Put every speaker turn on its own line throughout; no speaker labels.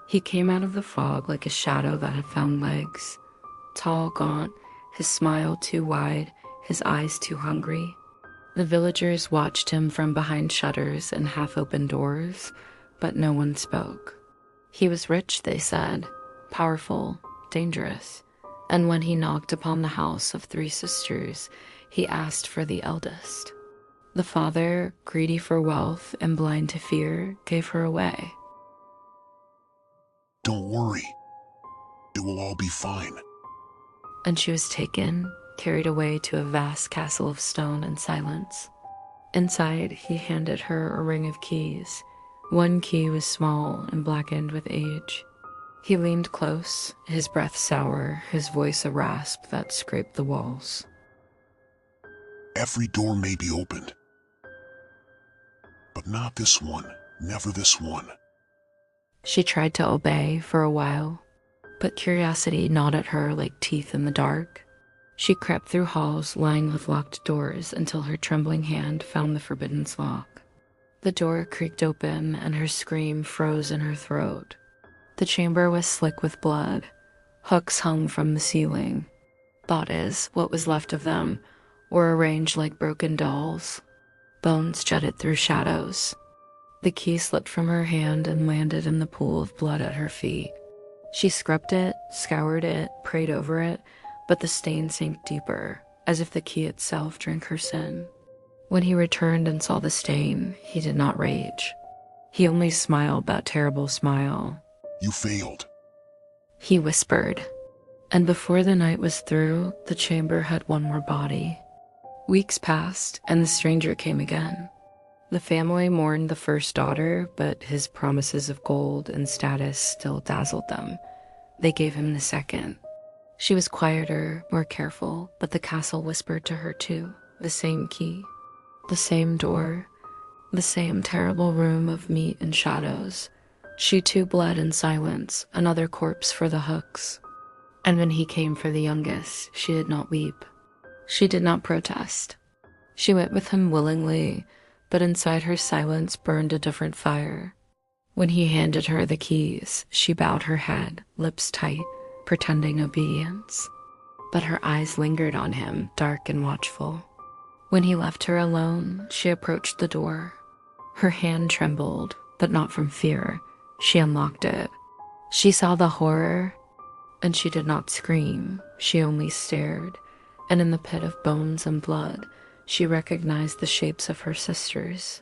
He came out of the fog like a shadow that had found legs. Tall, gaunt, his smile too wide, his eyes too hungry. The villagers watched him from behind shutters and half-open doors, but no one spoke. He was rich, they said, powerful, dangerous, and when he knocked upon the house of three sisters, he asked for the eldest. The father, greedy for wealth and blind to fear, gave her away.
"Don't worry. It will all be fine."
And she was taken, carried away to a vast castle of stone and silence. Inside, he handed her a ring of keys. One key was small and blackened with age. He leaned close, his breath sour, his voice a rasp that scraped the walls.
"Every door may be opened, but not this one, never this one."
She tried to obey for a while, but curiosity gnawed at her like teeth in the dark. She crept through halls lined with locked doors until her trembling hand found the forbidden lock. The door creaked open and her scream froze in her throat. The chamber was slick with blood. Hooks hung from the ceiling. Bodies, what was left of them, were arranged like broken dolls. Bones jutted through shadows. The key slipped from her hand and landed in the pool of blood at her feet. She scrubbed it, scoured it, prayed over it, but the stain sank deeper, as if the key itself drank her sin. When he returned and saw the stain, he did not rage. He only smiled that terrible smile.
"You failed."
He whispered, and before the night was through, the chamber had one more body. Weeks passed, and the stranger came again. The family mourned the first daughter, but his promises of gold and status still dazzled them. They gave him the second. She was quieter, more careful, but the castle whispered to her too. The same key, the same door, the same terrible room of meat and shadows. She too bled in silence, another corpse for the hooks. And when he came for the youngest, she did not weep. She did not protest. She went with him willingly, but inside her silence burned a different fire. When he handed her the keys, she bowed her head, lips tight, pretending obedience. But her eyes lingered on him, dark and watchful. When he left her alone, she approached the door. Her hand trembled, but not from fear. She unlocked it. She saw the horror, and she did not scream. She only stared, and in the pit of bones and blood, she recognized the shapes of her sisters.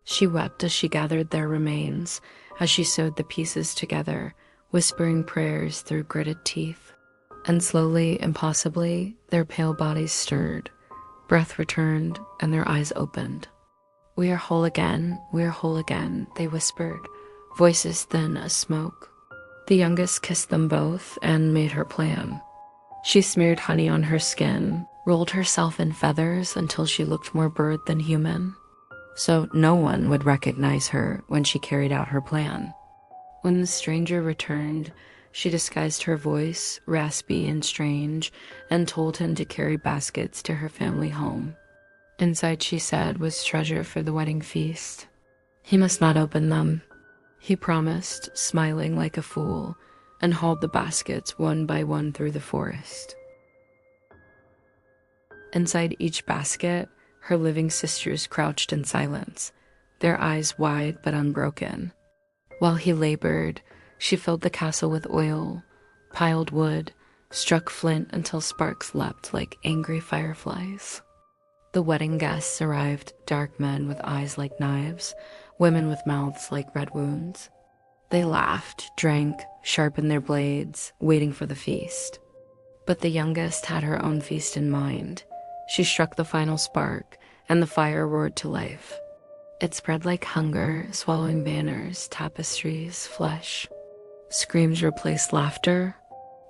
She wept as she gathered their remains, as she sewed the pieces together, whispering prayers through gritted teeth. And slowly, impossibly, their pale bodies stirred. Breath returned, and their eyes opened. "We are whole again, we are whole again," they whispered, voices thin as smoke. The youngest kissed them both and made her plan. She smeared honey on her skin, rolled herself in feathers until she looked more bird than human, so no one would recognize her when she carried out her plan. When the stranger returned, she disguised her voice, raspy and strange, and told him to carry baskets to her family home. Inside, she said, was treasure for the wedding feast. He must not open them, he promised, smiling like a fool, and hauled the baskets one by one through the forest. Inside each basket, her living sisters crouched in silence, their eyes wide but unbroken. While he labored, she filled the castle with oil, piled wood, struck flint until sparks leapt like angry fireflies. The wedding guests arrived, dark men with eyes like knives, women with mouths like red wounds. They laughed, drank, sharpened their blades, waiting for the feast. But the youngest had her own feast in mind. She struck the final spark, and the fire roared to life. It spread like hunger, swallowing banners, tapestries, flesh. Screams replaced laughter.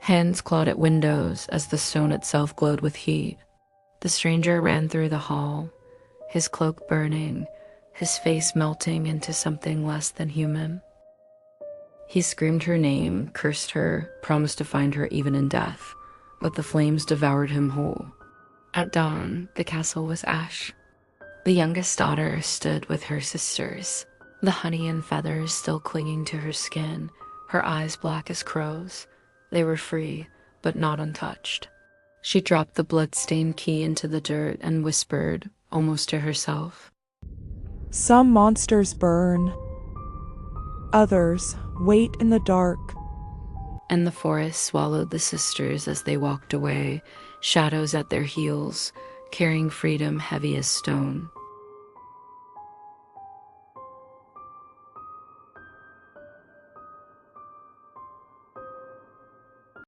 Hands clawed at windows as the stone itself glowed with heat. The stranger ran through the hall, his cloak burning, his face melting into something less than human. He screamed her name, cursed her, promised to find her even in death, but the flames devoured him whole. At dawn, the castle was ash. The youngest daughter stood with her sisters, the honey and feathers still clinging to her skin, her eyes black as crows. They were free, but not untouched. She dropped the blood-stained key into the dirt and whispered, almost to herself,
"Some monsters burn. Others wait in the dark."
And the forest swallowed the sisters as they walked away, shadows at their heels, carrying freedom heavy as stone.